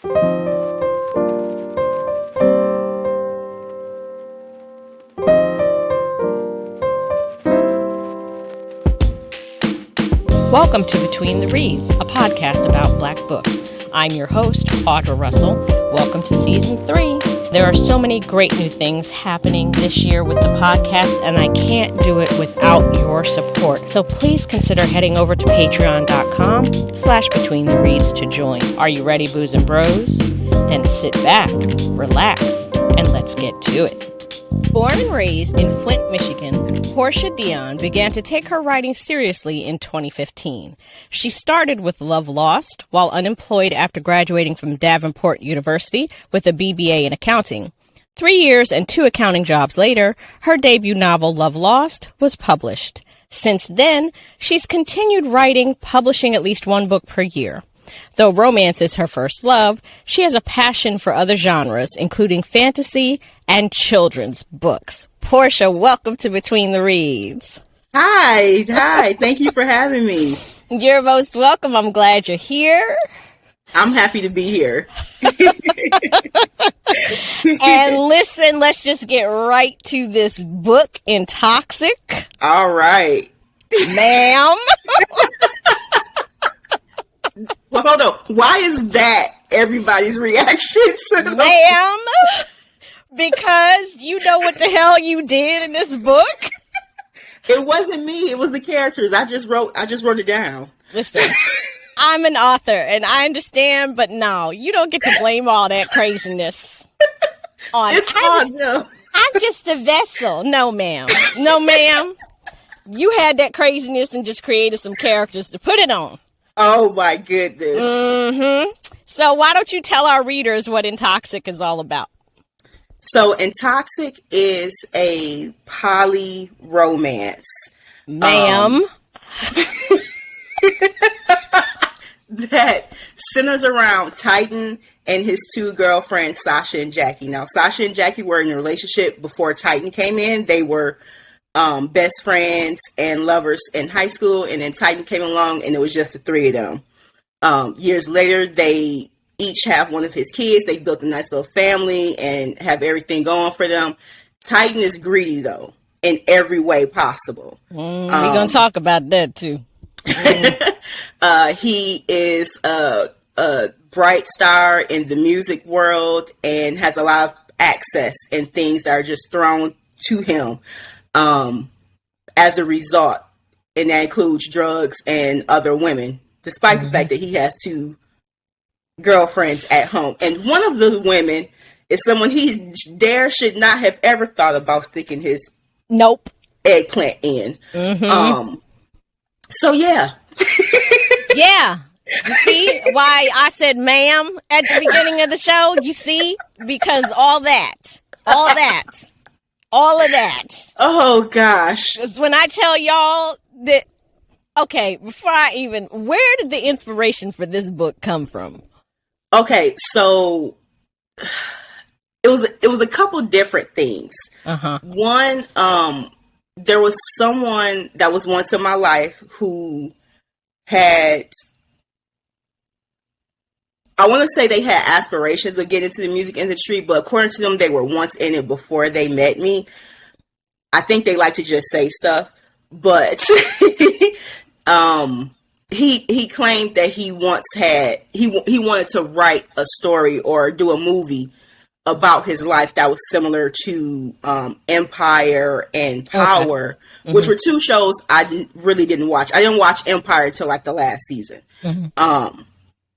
Welcome to Between the Reads, a podcast about Black books. I'm your host, Audra Russell. Welcome to Season 3. There are so many great new things happening this year with the podcast, and I can't do it without your support. So please consider heading over to patreon.com/betweenthereads to join. Are you ready, Boos and Bros? Then sit back, relax, and let's get to it. Born and raised in Flint, Michigan, Porsha Deun began to take her writing seriously in 2015. She started with Love Lost while unemployed after graduating from Davenport University with a BBA in accounting. 3 years and 2 accounting jobs later, her debut novel Love Lost was published. Since then, she's continued writing, publishing at least 1 book per year. Though romance is her first love, she has a passion for other genres, including fantasy and children's books. Porsha, welcome to Between the Reads. Hi. Thank you for having me. You're most welcome. I'm glad you're here. I'm happy to be here. And listen, let's just get right to this book, Intoxic. All right. Ma'am. Well, hold on. Why is that everybody's reaction to the Ma'am? Because you know what the hell you did in this book? It wasn't me. It was the characters. I just wrote it down. Listen, I'm an author and I understand, but no, you don't get to blame all that craziness on I'm just the vessel. No, ma'am. No, ma'am. You had that craziness and just created some characters to put it on. Oh my goodness. Mm-hmm. So why don't you tell our readers what Intoxic is all about? So Intoxic is a poly romance. Ma'am. That centers around Titan and his 2 girlfriends, Sasha and Jackie. Now, Sasha and Jackie were in a relationship before Titan came in. They were best friends and lovers in high school, and then Titan came along and it was just the 3 of them. Years later, they each have one of his kids. They've built a nice little family and have everything going for them. Titan is greedy, though, in every way possible. We're going to talk about that, too. He is a bright star in the music world and has a lot of access and things that are just thrown to him as a result. And that includes drugs and other women, despite the fact that he has 2 girlfriends at home. And one of the women is someone he should not have ever thought about sticking his eggplant in. Mm-hmm. So yeah. Yeah. You see why I said ma'am at the beginning of the show? You see? Because all of that. Oh gosh. Because when I tell y'all that, okay, where did the inspiration for this book come from? Okay, so it was a couple different things. Uh-huh. One, there was someone that was once in my life who had, I want to say they had aspirations of getting into the music industry, but according to them, they were once in it before they met me. I think they like to just say stuff, but he claimed that he once had, he wanted to write a story or do a movie about his life that was similar to Empire and Power, okay. Which were 2 shows I really didn't watch. I didn't watch Empire until like the last season. Mm-hmm.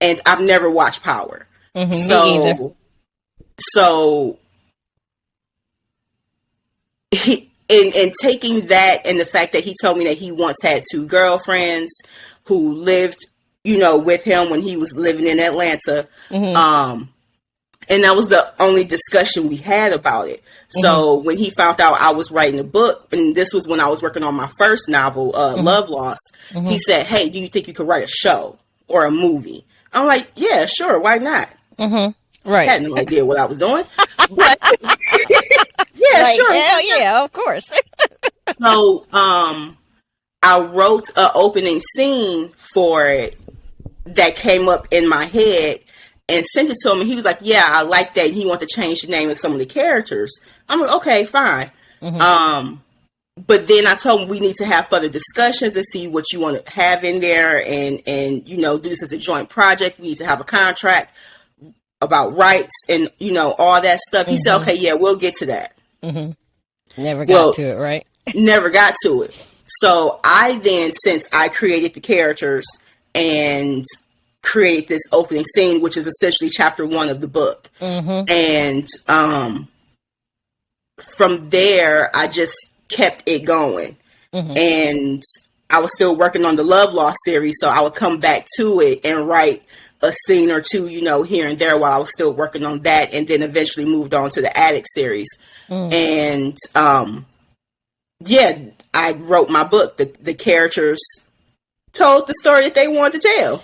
And I've never watched Power. Mm-hmm, so he, in taking that and the fact that he told me that he once had 2 girlfriends who lived, with him when he was living in Atlanta. Mm-hmm. And that was the only discussion we had about it. So when he found out I was writing a book, and this was when I was working on my first novel, Love Lost, he said, "Hey, do you think you could write a show or a movie?" I'm like, "Yeah, sure. Why not?" Mm-hmm. Right. I had no idea what I was doing. But yeah, like, sure. Hell yeah, of course. So I wrote an opening scene for it that came up in my head. and sent it to him, and he was like, yeah, I like that, and he wanted to change the name of some of the characters. I'm like, okay, fine. But then I told him we need to have further discussions and see what you want to have in there, and you know, do this as a joint project. We need to have a contract about rights and, you know, all that stuff. He said, okay, yeah, we'll get to that. Never got to it, right? Never got to it. So I then, since I created the characters and create this opening scene, which is essentially chapter 1 of the book. And from there, I just kept it going. And I was still working on the Love Lost series, so I would come back to it and write a scene or two, you know, here and there while I was still working on that, and then eventually moved on to the Attic series. And yeah, I wrote my book. The characters told the story that they wanted to tell.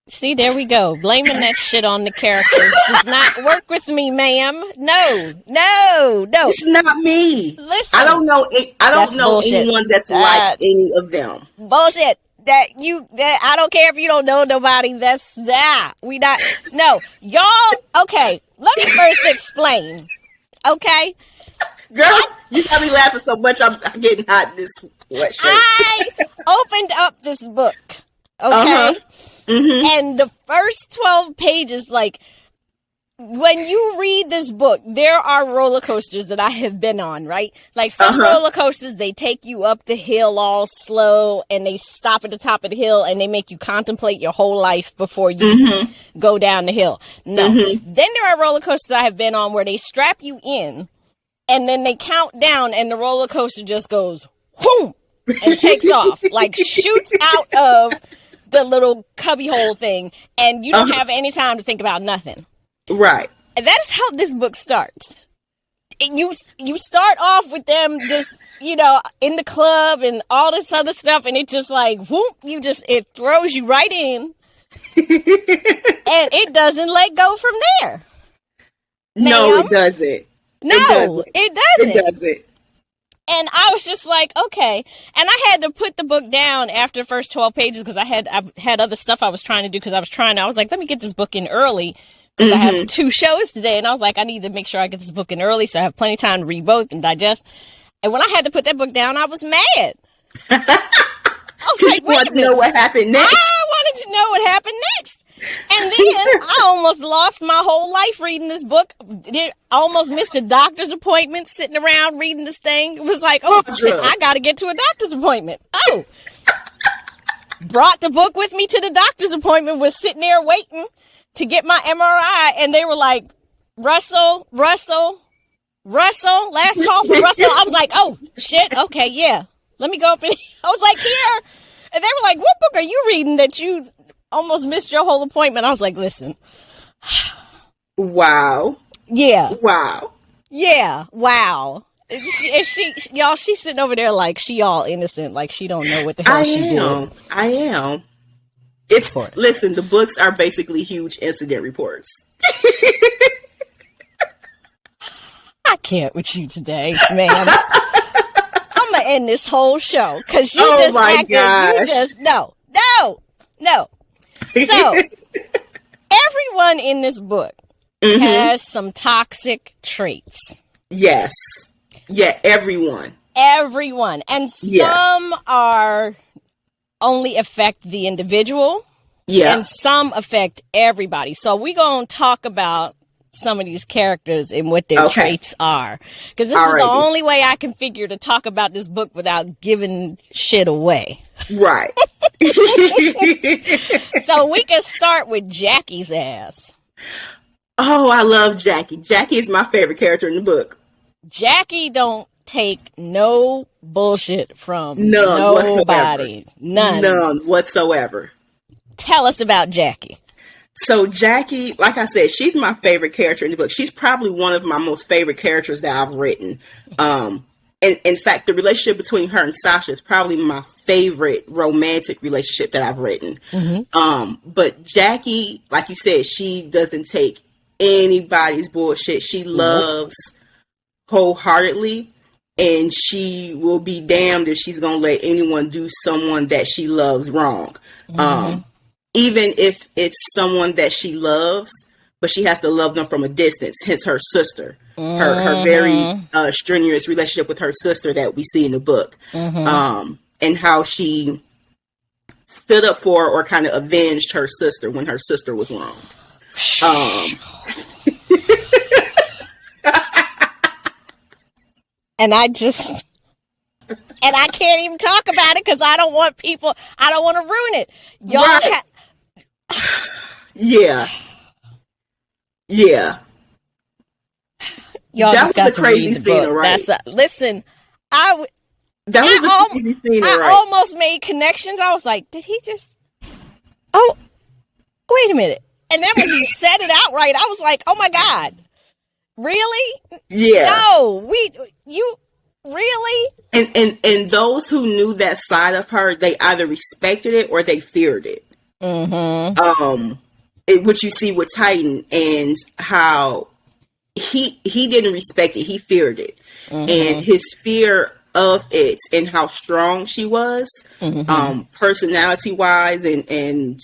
See, there we go. Blaming that shit on the characters does not work with me, ma'am. No. It's not me. Listen, I don't know bullshit. anyone that's like any of them. Bullshit. That I don't care if you don't know nobody. No, y'all. Okay, let me first explain. Okay, girl, you got me laughing so much. I'm getting hot in this sweatshirt. I opened up this book. Okay. And the first 12 pages, like, when you read this book, there are roller coasters that I have been on, right? Like, some roller coasters, they take you up the hill all slow, and they stop at the top of the hill, and they make you contemplate your whole life before you go down the hill. No. Then there are roller coasters I have been on where they strap you in, and then they count down, and the roller coaster just goes, whoom, and takes off, like, shoots out of the little cubby hole thing, and you don't have any time to think about nothing. Right. And that is how this book starts. You start off with them just, you know, in the club and all this other stuff, and it just like, whoop, it throws you right in. And it doesn't let go from there. No, it doesn't. No, it doesn't. It doesn't. And I was just like, okay. And I had to put the book down after the first 12 pages because I had other stuff I was trying to do because I was like, let me get this book in early because I have 2 shows today. And I was like, I need to make sure I get this book in early so I have plenty of time to read both and digest. And when I had to put that book down, I was mad. I was like, you wanted to know what happened next. I wanted to know what happened next. And then I almost lost my whole life reading this book. I almost missed a doctor's appointment sitting around reading this thing. It was like, oh, shit, I got to get to a doctor's appointment. Oh. Brought the book with me to the doctor's appointment, was sitting there waiting to get my MRI. And they were like, Russell, last call for Russell. I was like, oh, shit, okay, yeah. Let me go up and I was like, here. And they were like, what book are you reading that you almost missed your whole appointment? I was like, listen. Wow. Yeah. Wow. Yeah. Wow. She's sitting over there like she all innocent, like she don't know what the hell she did. I am. Listen, the books are basically huge incident reports. I can't with you today, man. I'm gonna end this whole show because you just acted. You just no. So everyone in this book has some toxic traits. Yes. Yeah, everyone. And some are only affect the individual. Yeah. And some affect everybody. So we're going to talk about some of these characters and what their traits are. Because this is the only way I can figure to talk about this book without giving shit away. Right. So we can start with Jackie's ass. Oh, I love Jackie. Jackie is my favorite character in the book. Jackie don't take no bullshit from nobody. None whatsoever. Tell us about Jackie. So Jackie, like I said, she's my favorite character in the book. She's probably one of my most favorite characters that I've written. And in fact, the relationship between her and Sasha is probably my favorite romantic relationship that I've written. But Jackie, like you said, she doesn't take anybody's bullshit. She loves wholeheartedly, and she will be damned if she's going to let anyone do someone that she loves wrong. even if it's someone that she loves, but she has to love them from a distance. Hence her sister, her very strenuous relationship with her sister that we see in the book, and how she stood up for or kind of avenged her sister when her sister was wrong. And I can't even talk about it because I don't want to ruin it. Y'all right. Yeah. Y'all that just got was a crazy scene, right? Listen, that was a crazy scene, right? I almost made connections. I was like, did he just... Oh, wait a minute. And then when he said it outright, I was like, oh my God. Really? Yeah. No, you really? And those who knew that side of her, they either respected it or they feared it. Which you see with Titan, and how he didn't respect it, he feared it, and his fear of it and how strong she was, personality wise and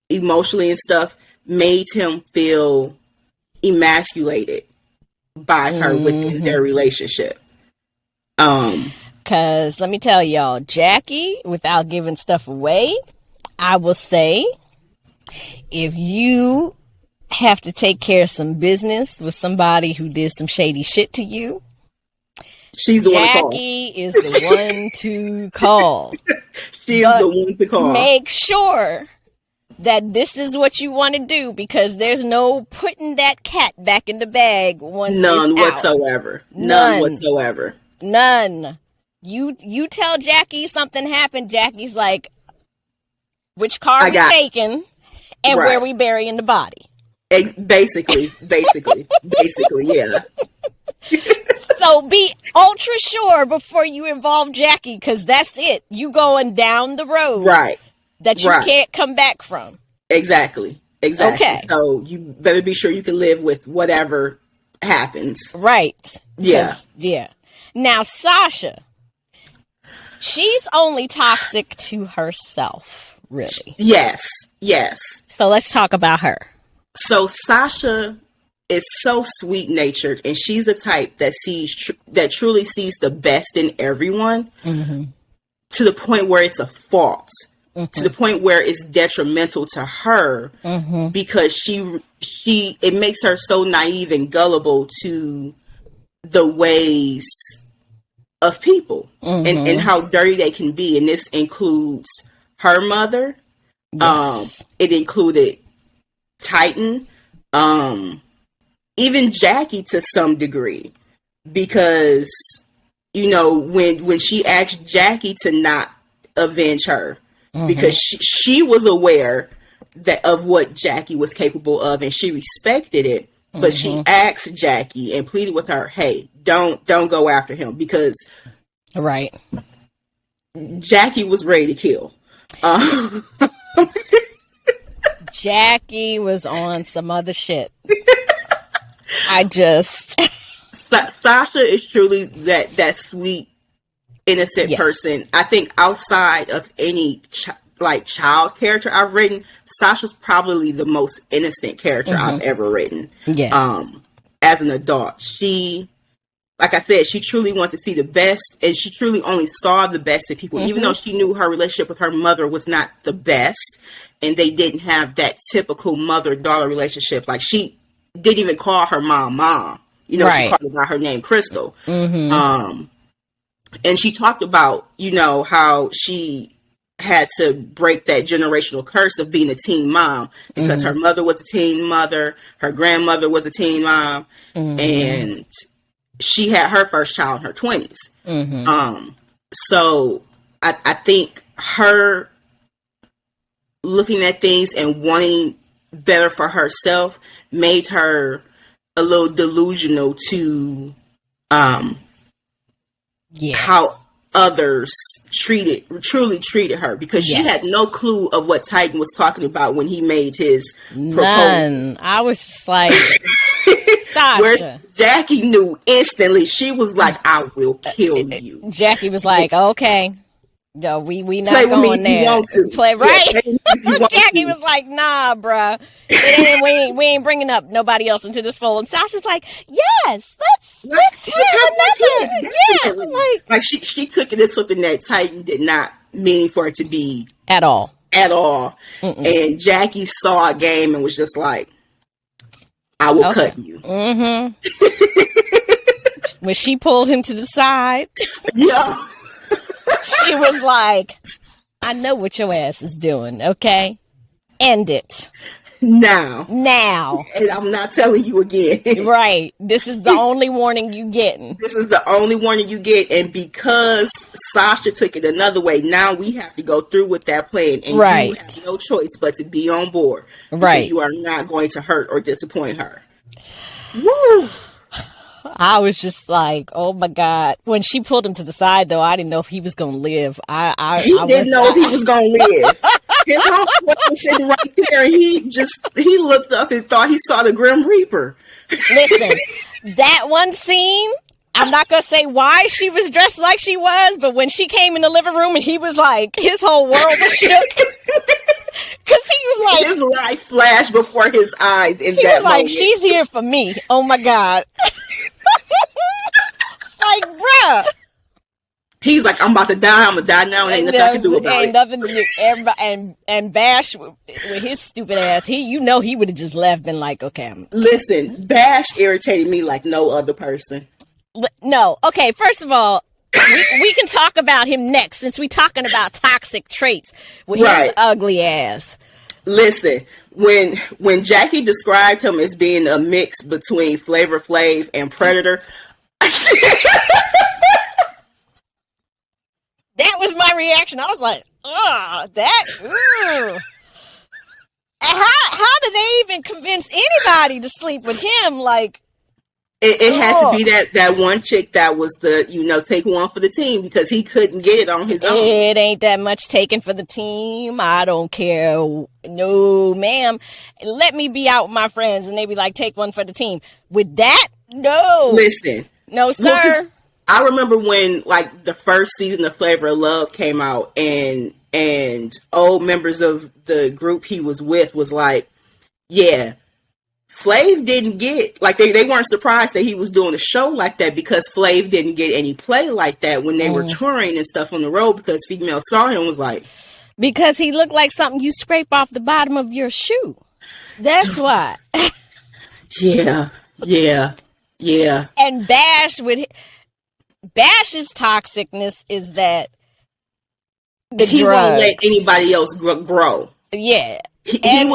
emotionally and stuff, made him feel emasculated by her within their relationship. Because let me tell y'all, Jackie, without giving stuff away, I will say, if you have to take care of some business with somebody who did some shady shit to you, she's the Jackie is the one to call. She's the one to call. Make sure that this is what you want to do, because there's no putting that cat back in the bag once None it's whatsoever. Out. None whatsoever. None. You tell Jackie something happened, Jackie's like, which car we taking and where we burying the body. Basically, yeah. So be ultra sure before you involve Jackie, because that's it. You going down the road. Right. That you can't come back from. Exactly. Okay. So you better be sure you can live with whatever happens. Right. Yeah. Yeah. Now, Sasha, she's only toxic to herself, really. Yes. So let's talk about her. So Sasha is so sweet-natured, and she's the type that that truly sees the best in everyone, to the point where it's a fault. To the point where it's detrimental to her, because it makes her so naive and gullible to the ways of people, and how dirty they can be. And this includes her mother. Yes. It included Titan, even Jackie to some degree, because, when she asked Jackie to not avenge her, because she was aware of what Jackie was capable of, and she respected it. But she asked Jackie and pleaded with her, "Hey, don't go after him," because Jackie was ready to kill. Jackie was on some other shit. Sasha is truly that sweet, innocent person. I think outside of any child character I've written, Sasha's probably the most innocent character I've ever written. As an adult, she, like I said, she truly wanted to see the best, and she truly only saw the best in people, even though she knew her relationship with her mother was not the best, and they didn't have that typical mother-daughter relationship. Like, she didn't even call her mom. She called her by her name, Crystal. And she talked about, how she had to break that generational curse of being a teen mom, because her mother was a teen mother, her grandmother was a teen mom, and she had her first child in her 20s. So I think her looking at things and wanting better for herself made her a little delusional to how others truly treated her, because she had no clue of what Titan was talking about when he made his proposal. None. I was just like, Sasha. Whereas Jackie knew instantly. She was like, "I will kill you." Jackie was like, "Okay, No, we not Play with me going if you there. want to. Play right. Yeah, play with me if you want Jackie to. was like, "Nah, bruh, we ain't bringing up nobody else into this fold." And Sasha's like, "Yes, let's have more another." kids, Yeah, definitely. like Like she took it as something that Titan did not mean for it to be at all. at all. Mm-mm. And Jackie saw a game and was just like, I will cut you. Mm-hmm. When she pulled him to the side, Yeah. she was like, "I know what your ass is doing, okay? End it. Now. And I'm not telling you again. right. This is the only warning you getting. This is the only warning you get. And because Sasha took it another way, now we have to go through with that plan. And right. you have no choice but to be on board. Because right. you are not going to hurt or disappoint her. Woo! I was just like, oh my God. When she pulled him to the side, though, I didn't know if he was going to live. He didn't know if he was going to live. His homeboy was sitting right there, and he looked up and thought he saw the Grim Reaper. Listen, that one scene, I'm not going to say why she was dressed like she was, but when she came in the living room and he was like, his whole world was shook. Because he was like, his life flashed before his eyes in that moment. He was like, she's here for me. Oh my God. It's like, bruh. He's like, I'm about to die. I'm gonna die now, and ain't nothing I can do about it. Ain't nothing to do. Everybody, and Bash with his stupid ass, he would have just left, been like, okay. Listen, Bash irritated me like no other person. No, okay. First of all, we can talk about him next, since we talking about toxic traits with his ugly ass. Listen, when Jackie described him as being a mix between Flavor Flav and Predator. That was my reaction. I was like, "Oh, that." Ugh. How did they even convince anybody to sleep with him? Like, it has to be that one chick that was the take one for the team, because he couldn't get it on his own. It ain't that much taken for the team. I don't care. No, ma'am. Let me be out with my friends, and they be like, take one for the team. With that, no. Listen, no, sir. Well, I remember when like the first season of Flavor of Love came out, and old members of the group he was with was like, yeah, Flav didn't get, like, they weren't surprised that he was doing a show like that, because Flav didn't get any play like that when they were touring and stuff on the road, because females saw him, was like, because he looked like something you scrape off the bottom of your shoe. That's why. Yeah. And Bash's toxicness is that he won't let anybody else grow. Yeah. And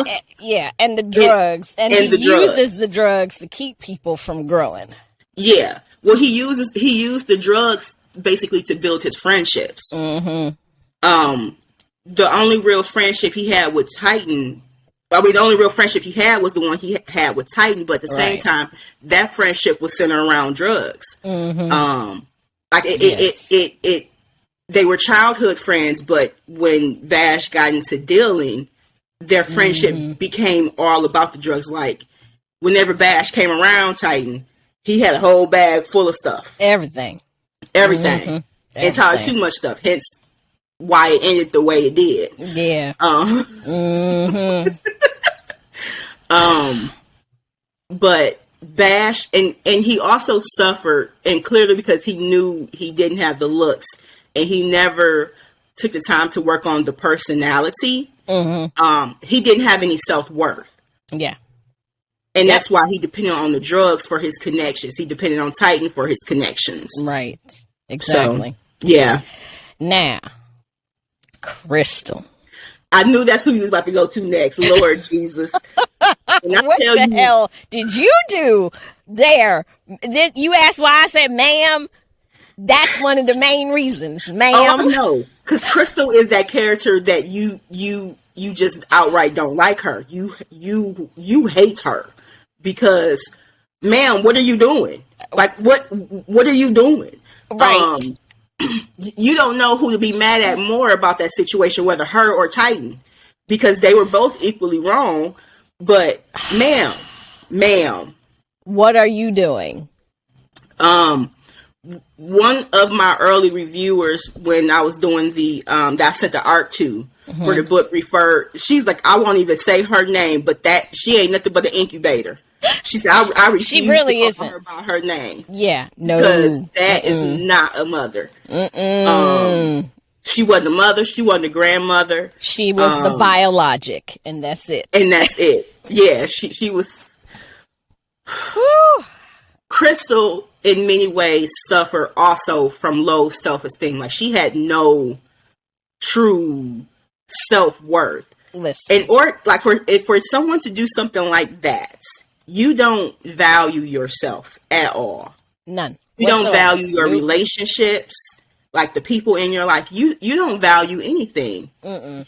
the drugs. And he uses the drugs to keep people from growing. Yeah. Well, he used the drugs basically to build his friendships. Mm-hmm. The only real friendship he had with Titan, the only real friendship he had was the one he had with Titan, but at the same time, that friendship was centered around drugs. Mm-hmm. They were childhood friends, but when Bash got into dealing, their friendship became all about the drugs. Like, whenever Bash came around Titan, he had a whole bag full of stuff. Everything. Entirely too much stuff. Hence why it ended the way it did. Yeah. But Bash, and he also suffered, and clearly because he knew he didn't have the looks, and he never took the time to work on the personality. He didn't have any self-worth. Yeah. And that's why he depended on the drugs for his connections. He depended on Titan for his connections. Right. Exactly. So, yeah. Now, Crystal. I knew that's who you was about to go to next. Lord Jesus. What the hell did you do there? You asked why I said ma'am. That's one of the main reasons, ma'am. Oh, no. Because Crystal is that character that you just outright don't like her. You hate her. Because, ma'am, what are you doing? Like, what are you doing? Right. You don't know who to be mad at more about that situation, whether her or Titan, because they were both equally wrong. But, ma'am, what are you doing? one of my early reviewers, when I was doing the that I sent the art to for the book, she's like, I won't even say her name, but that she ain't nothing but an incubator. She said, I refuse she really to call isn't her by her name. Yeah, no, because that is not a mother. She wasn't a mother. She wasn't a grandmother. She was the biologic, and that's it. And that's it. Yeah, she was. Crystal, in many ways, suffered also from low self-esteem. Like, she had no true self-worth. Listen, for someone to do something like that, you don't value yourself at all. None. You don't value your relationships, like the people in your life. You don't value anything.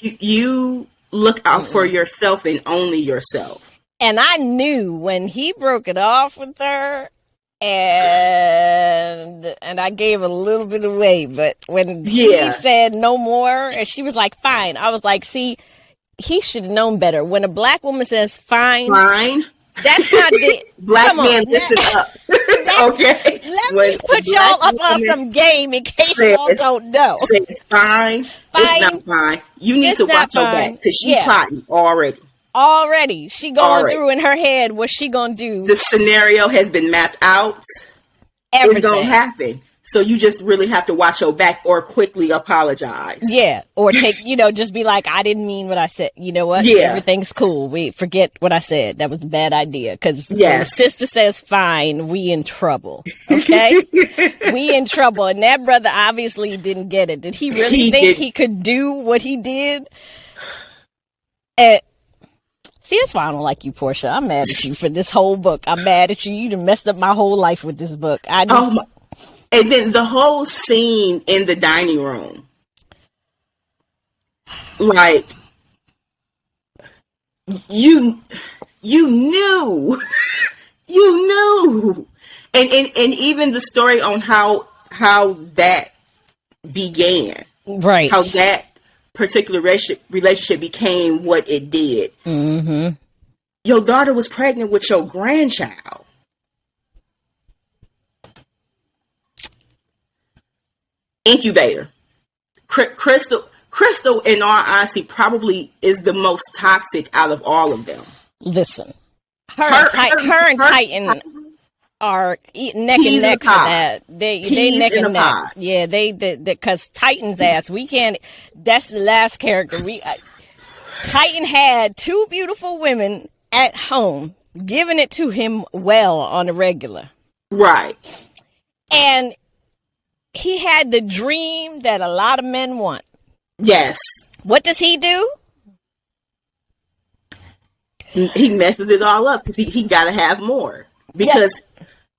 You look out for yourself and only yourself. And I knew when he broke it off with her, and I gave a little bit away, but when he said no more, and she was like, fine. I was like, see, he should have known better. When a black woman says fine, that's not the black man. Listen up, okay? Let me put y'all up on some game in case y'all don't know. It's fine. It's not fine. You need to watch your back because she's plotting already. Already, she going through in her head what she gonna do. The scenario has been mapped out. Everything. It's gonna happen. So you just really have to watch your back or quickly apologize. Yeah. Or take, just be like, I didn't mean what I said. You know what? Yeah. Everything's cool. We forget what I said. That was a bad idea. Because when the sister says fine, we in trouble. Okay? We in trouble. And that brother obviously didn't get it. Did he really think he could do what he did? See, that's why I don't like you, Porsha. I'm mad at you for this whole book. I'm mad at you. You done messed up my whole life with this book. And then the whole scene in the dining room, like, you knew, and even the story on how that began, right? How that particular relationship became what it did. Mm-hmm. Your daughter was pregnant with your grandchild. Incubator. Crystal, in all honesty, probably is the most toxic out of all of them. Listen, her and Titan are neck and neck for that. They neck and neck. Yeah, they because Titan's ass. We can't. That's the last character. Titan had two beautiful women at home, giving it to him well on a regular. Right. And he had the dream that a lot of men want. Yes. What does he do? He messes it all up because he got to have more. Because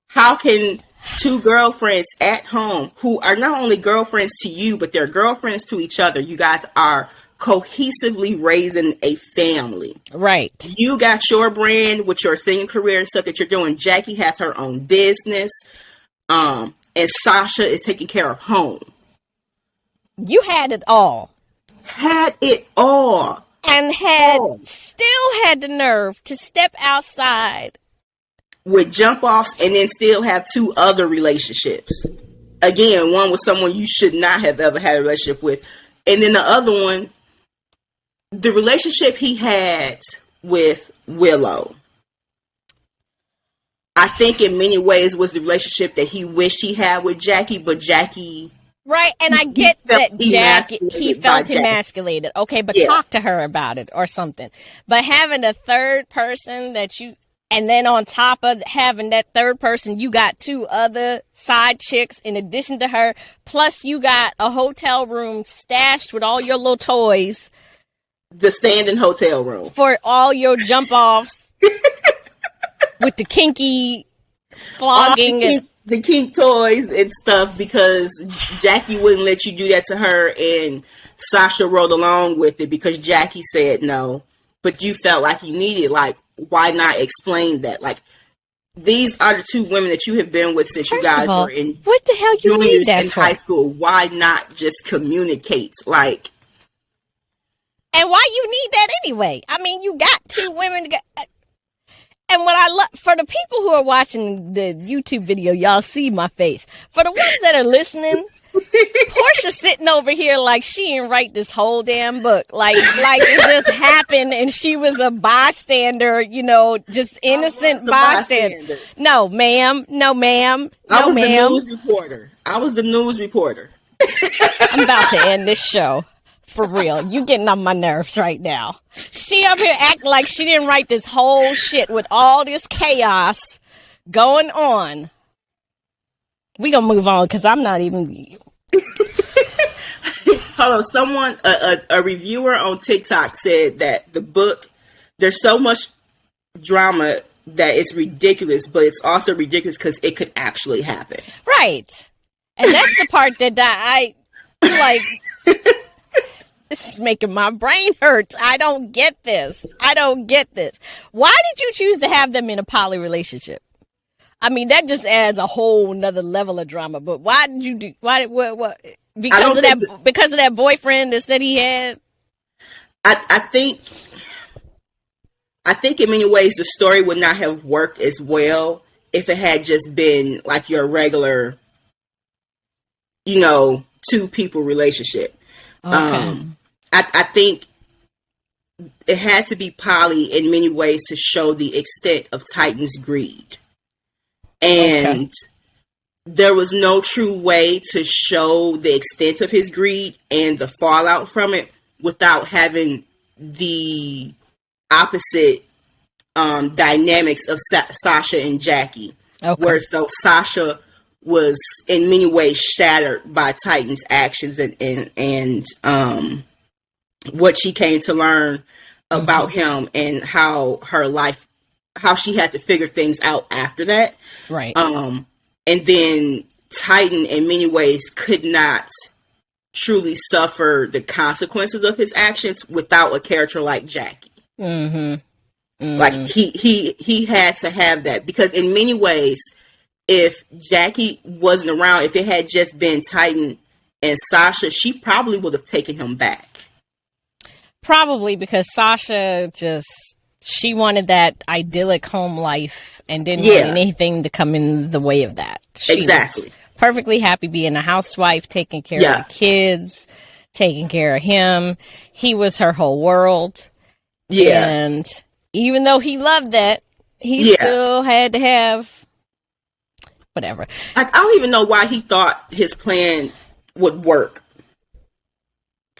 how can two girlfriends at home who are not only girlfriends to you, but they're girlfriends to each other, you guys are cohesively raising a family. Right. You got your brand with your singing career and stuff that you're doing. Jackie has her own business. And Sasha is taking care of home. You had it all. Had it all. And still had the nerve to step outside. With jump offs and then still have two other relationships. Again, one with someone you should not have ever had a relationship with. And then the other one, the relationship he had with Willow, I think in many ways was the relationship that he wished he had with Jackie, but Jackie... Right, and I get that he felt emasculated. Okay, but talk to her about it or something. But having a third person and then on top of having that third person, you got two other side chicks in addition to her, plus you got a hotel room stashed with all your little toys. The standing hotel room. For all your jump-offs. With the kinky flogging. The kink toys and stuff, because Jackie wouldn't let you do that to her, and Sasha rode along with it because Jackie said no. But you felt like you needed, like, why not explain that? Like, these are the two women that you have been with since you guys were in what the hell you need that in for? High school. Why not just communicate? Like, and why you need that anyway? I mean, you got two women. And And what I love, for the people who are watching the YouTube video, y'all see my face. For the ones that are listening, Porsha sitting over here like she didn't write this whole damn book. Like it just happened and she was a bystander, you know, just innocent bystander. No, ma'am. No, ma'am. I was the news reporter. I'm about to end this show. For real. You getting on my nerves right now. She up here acting like she didn't write this whole shit with all this chaos going on. We gonna move on because I'm not even... Hold on, someone, a reviewer on TikTok said that the book, there's so much drama that it's ridiculous, but it's also ridiculous because it could actually happen. Right. And that's the part that I like, this is making my brain hurt. I don't get this. Why did you choose to have them in a poly relationship? I mean, that just adds a whole nother level of drama. But why did you do? What? Because of that boyfriend that said he had. I think in many ways the story would not have worked as well if it had just been like your regular, you know, two people relationship. Okay. I think it had to be poly in many ways to show the extent of Titan's greed. And there was no true way to show the extent of his greed and the fallout from it without having the opposite dynamics of Sasha and Jackie. Whereas though Sasha was in many ways shattered by Titan's actions and what she came to learn about him and how her life, how she had to figure things out after that. Right. And then Titan in many ways could not truly suffer the consequences of his actions without a character like Jackie. Like he had to have that, because in many ways, if Jackie wasn't around, if it had just been Titan and Sasha, she probably would have taken him back. Probably because Sasha she wanted that idyllic home life and didn't want anything to come in the way of that. She was perfectly happy being a housewife, taking care of the kids, taking care of him. He was her whole world. Yeah. And even though he loved that, he still had to have whatever. Like, I don't even know why he thought his plan would work.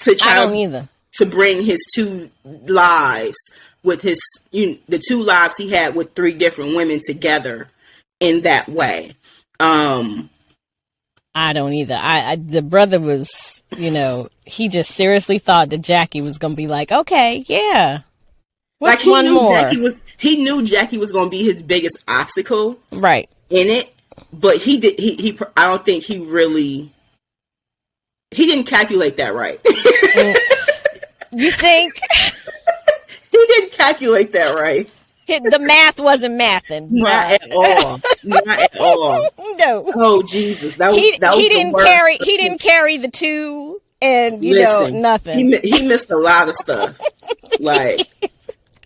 I don't either. To bring his two lives with his, the two lives he had with three different women together in that way. I don't either. The brother was, he just seriously thought that Jackie was going to be like, okay, yeah. What's one more? He knew Jackie was going to be his biggest obstacle. Right. In it. But I don't think he didn't calculate that right. You think? He didn't calculate that right. The math wasn't mathing. Not at all. Not at all. No. Oh Jesus! That was he the worst. He didn't carry the two, and nothing. He missed a lot of stuff. Like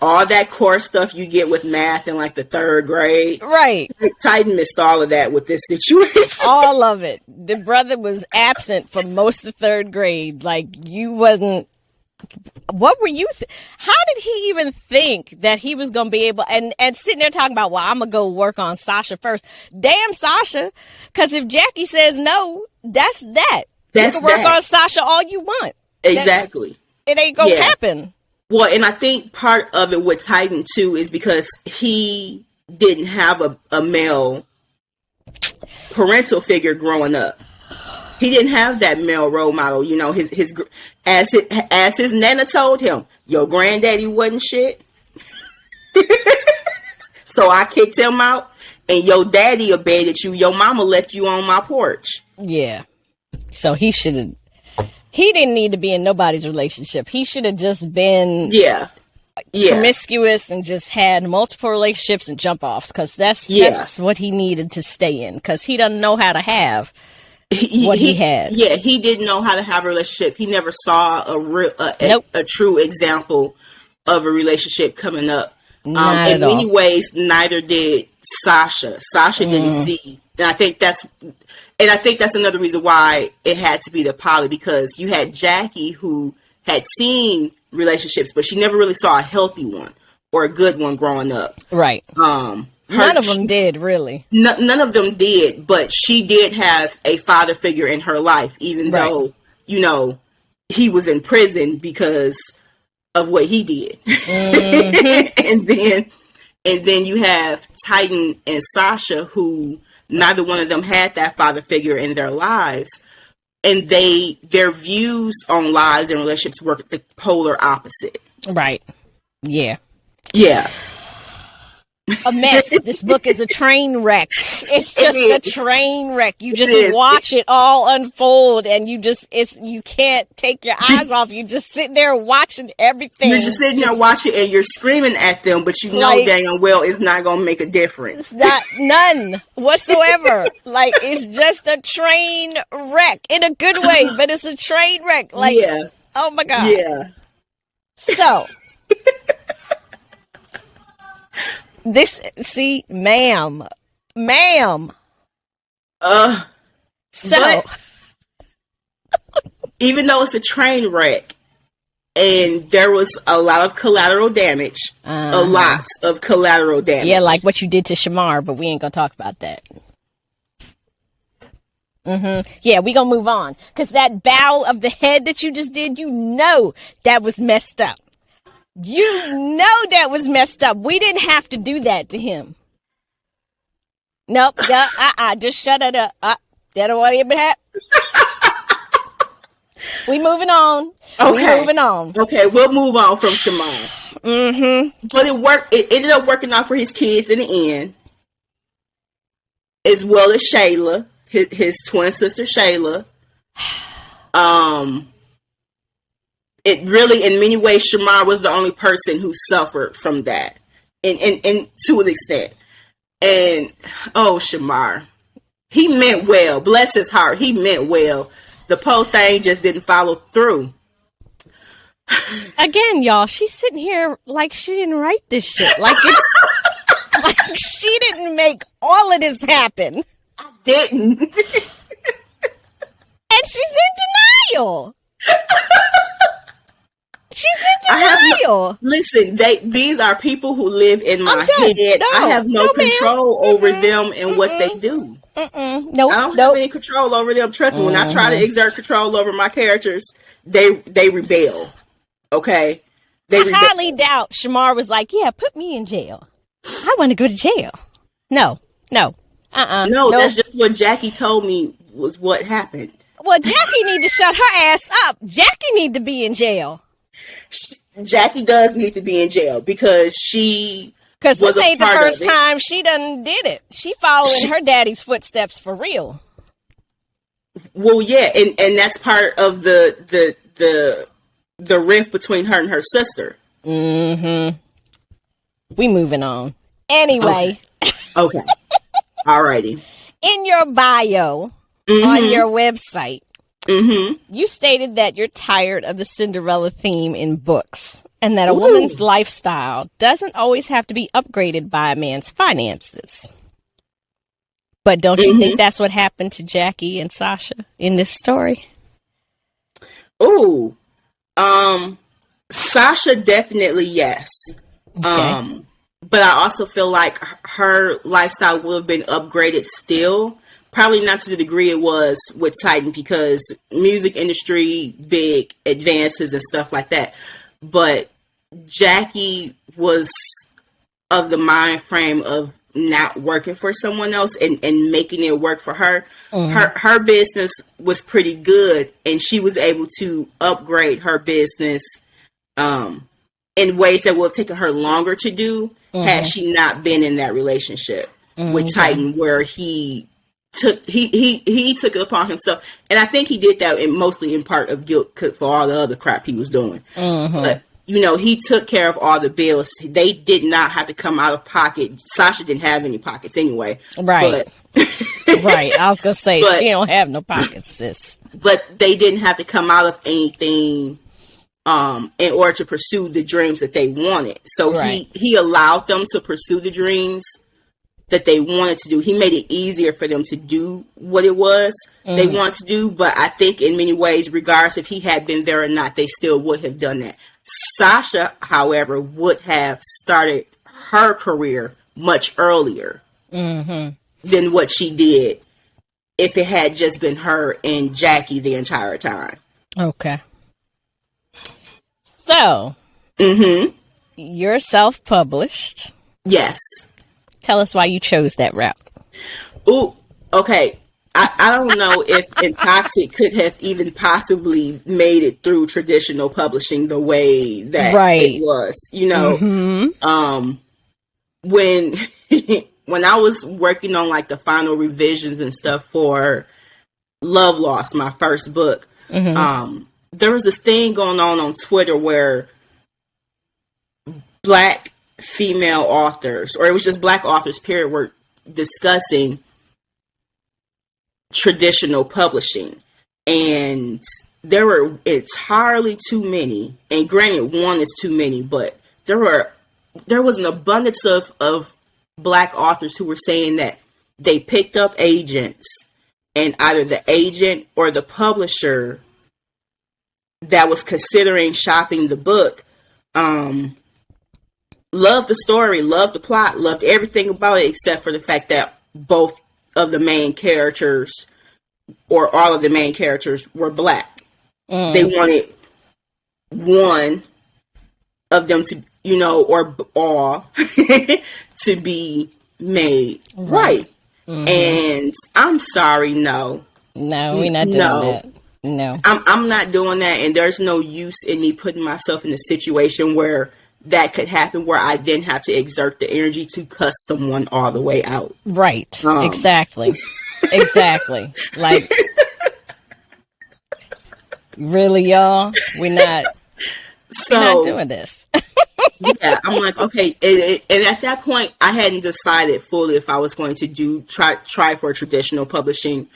all that core stuff you get with math in like the third grade. Right. Titan missed all of that with this situation. All of it. The brother was absent for most of third grade. Like, you wasn't. What were you? How did he even think that he was going to be able? And sitting there talking about, well, I'm going to go work on Sasha first. Damn Sasha. Because if Jackie says no, that's that. You can work on Sasha all you want. Exactly. It ain't going to happen. Well, and I think part of it with Titan too is because he didn't have a male parental figure growing up. He didn't have that male role model. As his nana told him, your granddaddy wasn't shit. So I kicked him out, and your daddy abandoned you. Your mama left you on my porch. Yeah. So he didn't need to be in nobody's relationship. He should have just been promiscuous and just had multiple relationships and jump offs, because that's what he needed to stay in, because he doesn't know how to have what he had. Yeah, he didn't know how to have a relationship. He never saw a true example of a relationship coming up In many ways, neither did Sasha. Sasha didn't see, and I think that's another reason why it had to be the poly, because you had Jackie who had seen relationships, but she never really saw a healthy one or a good one growing up. Right. None of them did, really. None of them did, but she did have a father figure in her life, even though, you know, he was in prison because of what he did. and then you have Titan and Sasha, who neither one of them had that father figure in their lives, and their views on lives and relationships were the polar opposite. Right. Yeah. Yeah. A mess. This book is a train wreck. It's just a train wreck. You just watch it all unfold, and you can't take your eyes off. You just sit there watching everything. You're just sitting there watching, and you're screaming at them, but you know dang well it's not going to make a difference. None whatsoever. Like, it's just a train wreck in a good way, but it's a train wreck. Like, oh my God. Yeah. So. Ma'am. So, even though it's a train wreck, and there was a lot of collateral damage, a lot of collateral damage. Yeah, like what you did to Shamar, but we ain't gonna talk about that. Yeah, we gonna move on, because that bow of the head that you just did, you know that was messed up. You know that was messed up. We didn't have to do that to him. Nope. Just shut it up. That don't want to happen. We moving on. Okay. We moving on. Okay, we'll move on from Shamar. But it worked. It ended up working out for his kids in the end, as well as Shayla, his twin sister Shayla. It really, in many ways, Shamar was the only person who suffered from that, and to an extent. And Shamar, he meant well. Bless his heart, he meant well. The Poe thing just didn't follow through. Again, y'all, she's sitting here like she didn't write this shit. Like she didn't make all of this happen. I didn't. And she's in denial. She's in denial. Listen, these are people who live in my head. I have no control over them and what they do. Nope. I don't have any control over them. Trust me, when I try to exert control over my characters, they rebel. Okay? I highly doubt Shamar was like, yeah, put me in jail. I want to go to jail. No. No, that's just what Jackie told me was what happened. Well, Jackie need to shut her ass up. Jackie need to be in jail. Jackie does need to be in jail because this ain't the first time she done did it. She following her daddy's footsteps for real. Well, yeah, and that's part of the rift between her and her sister. We moving on. Anyway. Okay. Alrighty. In your bio on your website, you stated that you're tired of the Cinderella theme in books, and that a woman's lifestyle doesn't always have to be upgraded by a man's finances. But don't you think that's what happened to Jackie and Sasha in this story? Oh, Sasha, definitely yes. Okay. But I also feel like her lifestyle would have been upgraded still. Probably not to the degree it was with Titan, because music industry, big advances and stuff like that. But Jackie was of the mind frame of not working for someone else and making it work for her. Her business was pretty good, and she was able to upgrade her business in ways that would have taken her longer to do had she not been in that relationship with Titan, where he took it upon himself, and I think he did that mostly in part of guilt for all the other crap he was doing. But he took care of all the bills. They did not have to come out of pocket. Sasha didn't have any pockets anyway, right? Right. I was gonna say she don't have no pockets, sis. But they didn't have to come out of anything in order to pursue the dreams that they wanted. So Right. he allowed them to pursue the dreams that they wanted to do. He made it easier for them to do what it was they wanted to do. But I think in many ways, regardless if he had been there or not, they still would have done that. Sasha, however, would have started her career much earlier than what she did if it had just been her and Jackie the entire time. Okay. So, you're self-published. Yes. Tell us why you chose that route. Ooh, okay. I don't know if Intoxic could have even possibly made it through traditional publishing the way that it was. You know, when when I was working on like the final revisions and stuff for Love Lost, my first book, there was this thing going on Twitter where Black female authors, or it was just Black authors, period, were discussing traditional publishing. And there were entirely too many, and granted, one is too many, but there was an abundance of Black authors who were saying that they picked up agents, and either the agent or the publisher that was considering shopping the book loved the story, loved the plot, loved everything about it, except for the fact that both of the main characters, or all of the main characters, were Black. They wanted one of them to, you know, or all to be made white. And I'm sorry, no. No, we're not doing that. No. I'm not doing that, and there's no use in me putting myself in a situation where that could happen, where I then have to exert the energy to cuss someone all the way out. Right. Exactly. Exactly. Like, really, y'all? We're not doing this. Yeah, I'm like, okay. And at that point, I hadn't decided fully if I was going to try for traditional publishing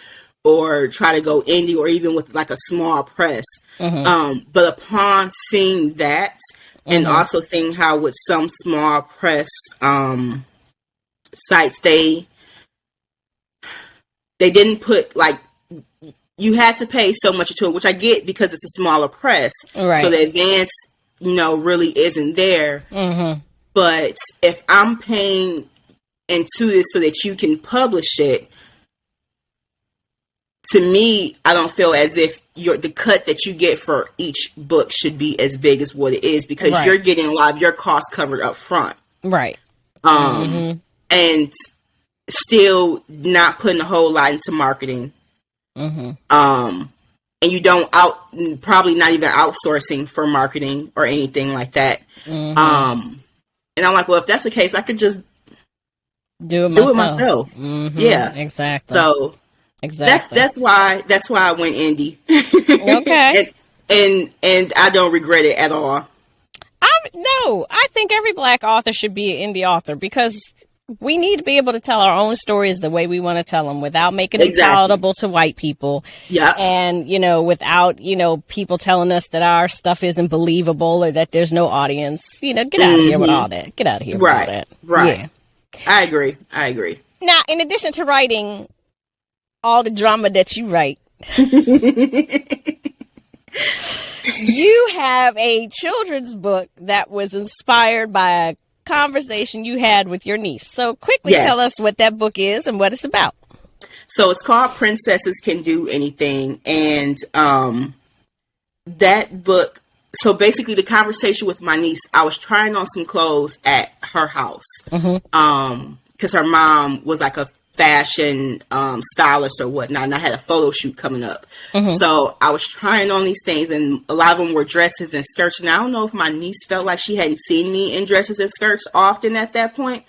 or try to go indie, or even with like a small press. But upon seeing that, and also seeing how with some small press sites, they didn't put, like, you had to pay so much to it, which I get because it's a smaller press. Right. So the advance, you know, really isn't there. But if I'm paying into this so that you can publish it, to me, I don't feel as if the cut that you get for each book should be as big as what it is, because you're getting a lot of your costs covered up front. Right. And still not putting a whole lot into marketing. And you don't probably not even outsourcing for marketing or anything like that. And I'm like, well, if that's the case, I could just do it myself. Yeah, exactly. So exactly. That's why I went indie. Okay. and I don't regret it at all. No, I think every Black author should be an indie author, because we need to be able to tell our own stories the way we want to tell them, without making it palatable to white people. Yeah. And, you know, without, you know, people telling us that our stuff isn't believable or that there's no audience. You know, get out of here with all that. Get out of here with all that. Right. Yeah. I agree. Now, in addition to writing all the drama that you write, you have a children's book that was inspired by a conversation you had with your niece. So quickly tell us what that book is and what it's about. So it's called Princesses Can Do Anything. And that book, so basically the conversation with my niece, I was trying on some clothes at her house. Because her mom was like a fashion stylist or whatnot, and I had a photo shoot coming up. So I was trying on these things, and a lot of them were dresses and skirts, and I don't know if my niece felt like she hadn't seen me in dresses and skirts often at that point,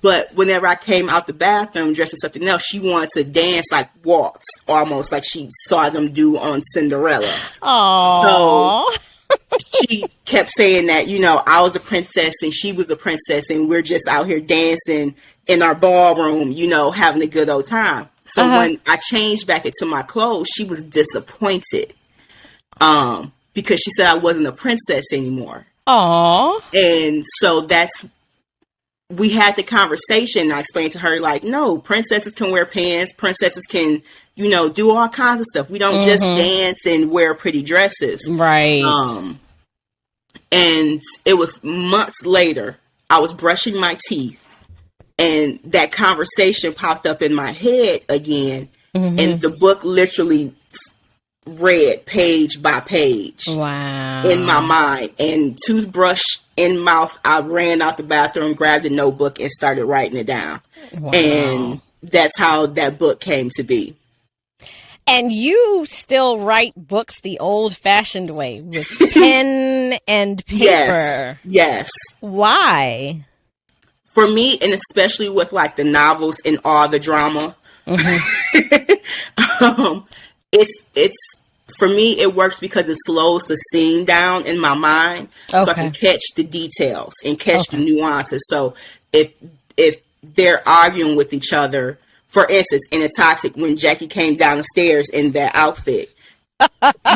but whenever I came out the bathroom dressed as something else, she wanted to dance, like waltz, almost like she saw them do on Cinderella. Aww. So she kept saying that, you know, I was a princess and she was a princess, and we're just out here dancing in our ballroom, you know, having a good old time. So when I changed back into my clothes, she was disappointed. because she said I wasn't a princess anymore. Aww. And so we had the conversation. I explained to her, like, no, princesses can wear pants. Princesses can, do all kinds of stuff. We don't just dance and wear pretty dresses. Right. And it was months later, I was brushing my teeth, and that conversation popped up in my head again. And the book literally read page by page. Wow. In my mind. And toothbrush in mouth, I ran out the bathroom, grabbed a notebook, and started writing it down. Wow. And that's how that book came to be. And you still write books the old-fashioned way, with pen and paper. Yes. Why? For me, and especially with like the novels and all the drama, it's for me, it works because it slows the scene down in my mind, so I can catch the details and catch the nuances. So if they're arguing with each other, for instance, in Intoxic, when Jackie came down the stairs in that outfit,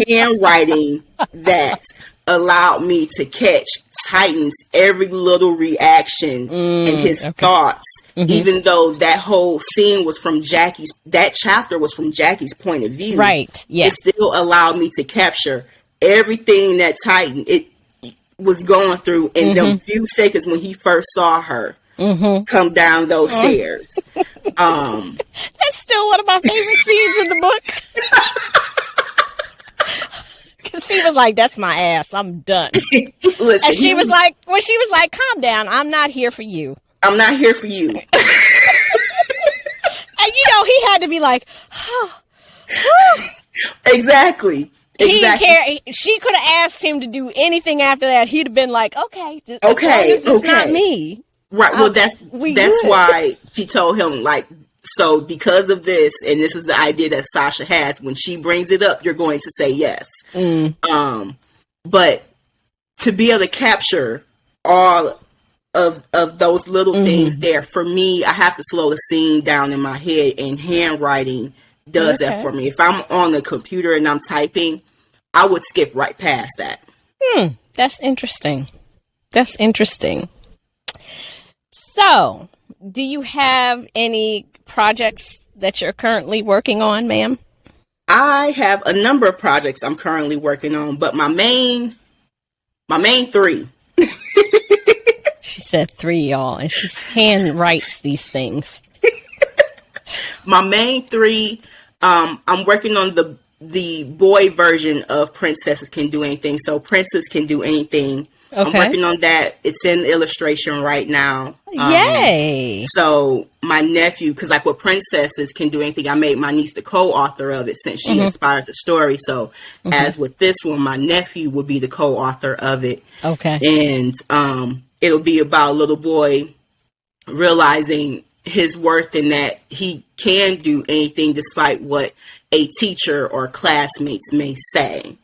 handwriting that allowed me to catch Titan's every little reaction and his thoughts, even though that whole scene was from that chapter was from Jackie's point of view. Right. Yes. It still allowed me to capture everything that Titan was going through in them few seconds when he first saw her come down those stairs. That's still one of my favorite scenes in the book. Because he was like, that's my ass. I'm done. Listen, and she was like, calm down. I'm not here for you. I'm not here for you. And he had to be like, oh. Exactly. He didn't care. She could have asked him to do anything after that. He'd have been like, okay. It's not me. Right. Well, that's why she told him, like, so because of this, and this is the idea that Sasha has, when she brings it up, you're going to say yes. But to be able to capture all of those little things there, for me, I have to slow the scene down in my head, and handwriting does that for me. If I'm on the computer and I'm typing, I would skip right past that. That's interesting. So, do you have any projects that you're currently working on, ma'am? I have a number of projects I'm currently working on, but my main 3. She said 3, y'all, and she hand writes these things. My main 3, I'm working on the boy version of Princesses Can Do Anything. So Princess Can Do Anything. I'm working on that. It's in illustration right now. Yay! So my nephew, because like with Princesses Can Do Anything, I made my niece the co-author of it since she inspired the story. So as with this one, my nephew will be the co-author of it. Okay. And it'll be about a little boy realizing his worth and that he can do anything despite what a teacher or classmates may say.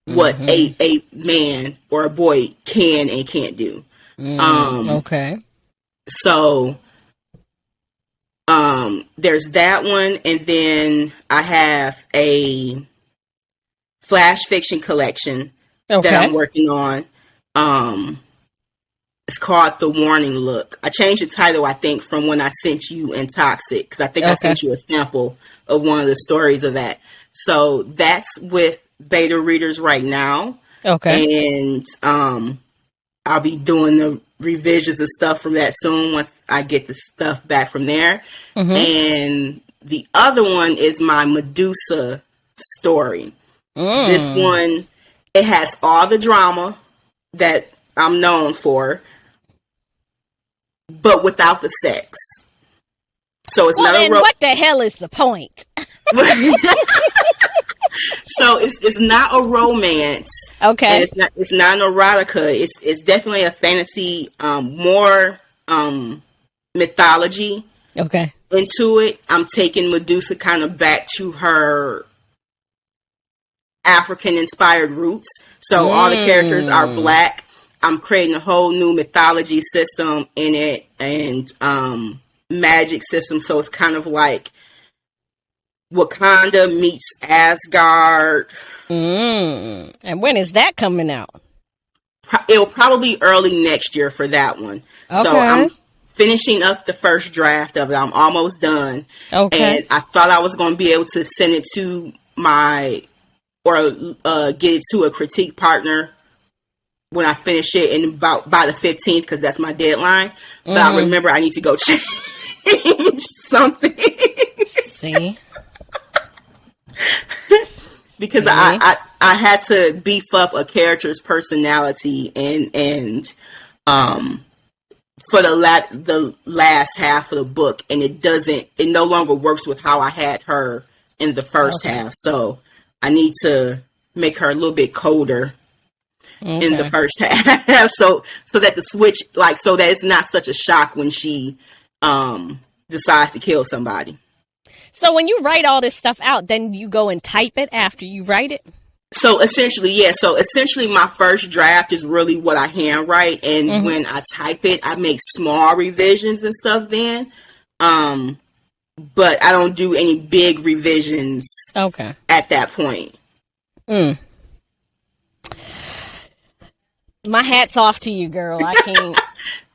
What a man or a boy can and can't do. So there's that one, and then I have a flash fiction collection that I'm working on. It's called The Warning Look. I changed the title, I think, from when I sent you Intoxic, because I think I sent you a sample of one of the stories of that. So that's with beta readers right now. And I'll be doing the revisions and stuff from that soon once I get the stuff back from there. And the other one is my Medusa story. This one, it has all the drama that I'm known for, but without the sex. So it's not what the hell is the point? So it's not a romance. And it's not an erotica. It's definitely a fantasy, more mythology into it. I'm taking Medusa kind of back to her African inspired roots. So all the characters are Black. I'm creating a whole new mythology system in it, and magic system. So it's kind of like Wakanda meets Asgard And when is that coming out? It'll probably be early next year for that one. Okay. So I'm finishing up the first draft of it. I'm almost done. Okay. And I thought I was going to be able to send it to get it to a critique partner when I finish it in by the 15th, because that's my deadline. But I remember I need to go change something. See? Because I had to beef up a character's personality and for the last half of the book, and it no longer works with how I had her in the first half. So I need to make her a little bit colder in the first half, so that the switch, so that it's not such a shock when she decides to kill somebody. So when you write all this stuff out, then you go and type it after you write it? So essentially, yeah. So essentially, my first draft is really what I handwrite, and when I type it, I make small revisions and stuff then. But I don't do any big revisions. Okay. At that point. My hat's off to you, girl. I can't.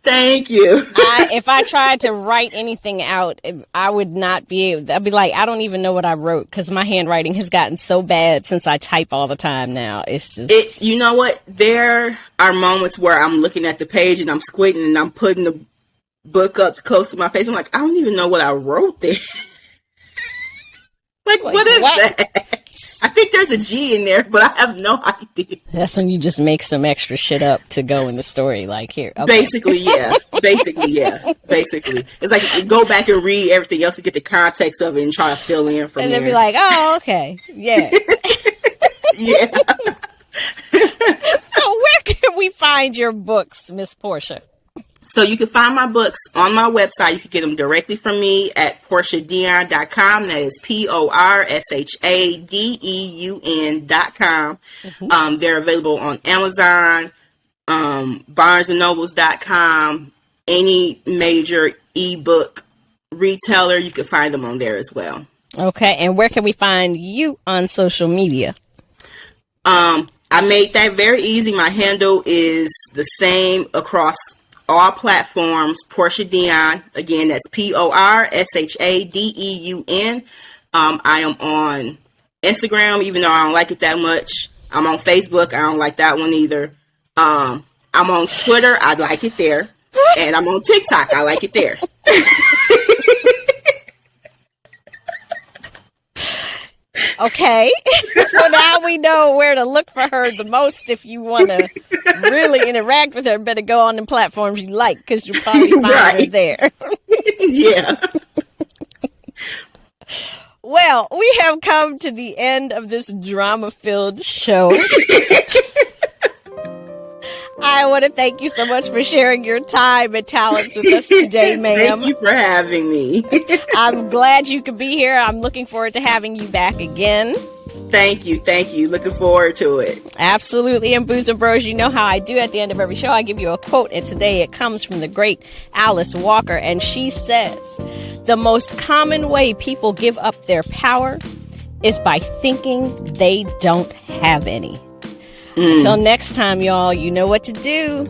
Thank you. If I tried to write anything out, I would not be able. I'd be like, I don't even know what I wrote, because my handwriting has gotten so bad since I type all the time now. It's just. You know what? There are moments where I'm looking at the page and I'm squinting and I'm putting the book up close to my face. I'm like, I don't even know what I wrote there. What is that? I think there's a G in there, but I have no idea. That's when you just make some extra shit up to go in the story, like here. Okay. Basically, yeah. Basically. It's like you go back and read everything else to get the context of it and try to fill in from there. And then be like, oh, okay. Yeah. Yeah. So where can we find your books, Miss Porsha? So you can find my books on my website. You can get them directly from me at PorshaDeun.com. That is PorshaDeun.com. They're available on Amazon, BarnesandNobles.com, any major ebook retailer. You can find them on there as well. Okay, and where can we find you on social media? I made that very easy. My handle is the same across all platforms, Porsha Deun. Again, that's PorshaDeun. I am on Instagram, even though I don't like it that much. I'm on Facebook. I don't like that one either. I'm on Twitter. I like it there. And I'm on TikTok. I like it there. Okay. So now we know where to look for her the most. If you want to really interact with her, better go on the platforms you like, because you'll probably find her there. Yeah. Well, we have come to the end of this drama-filled show. I want to thank you so much for sharing your time and talents with us today, ma'am. Thank you for having me. I'm glad you could be here. I'm looking forward to having you back again. Thank you. Looking forward to it. Absolutely. And Booze and Bros, you know how I do at the end of every show. I give you a quote, and today it comes from the great Alice Walker, and she says, "The most common way people give up their power is by thinking they don't have any." Until next time, y'all, you know what to do.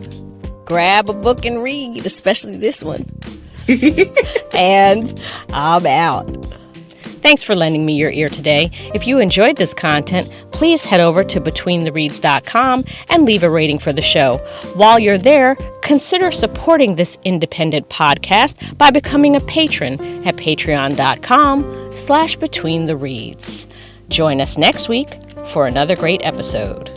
Grab a book and read, especially this one. And I'm out. Thanks for lending me your ear today. If you enjoyed this content, please head over to BetweenTheReads.com and leave a rating for the show. While you're there, consider supporting this independent podcast by becoming a patron at patreon.com/BetweenTheReads. Join us next week for another great episode.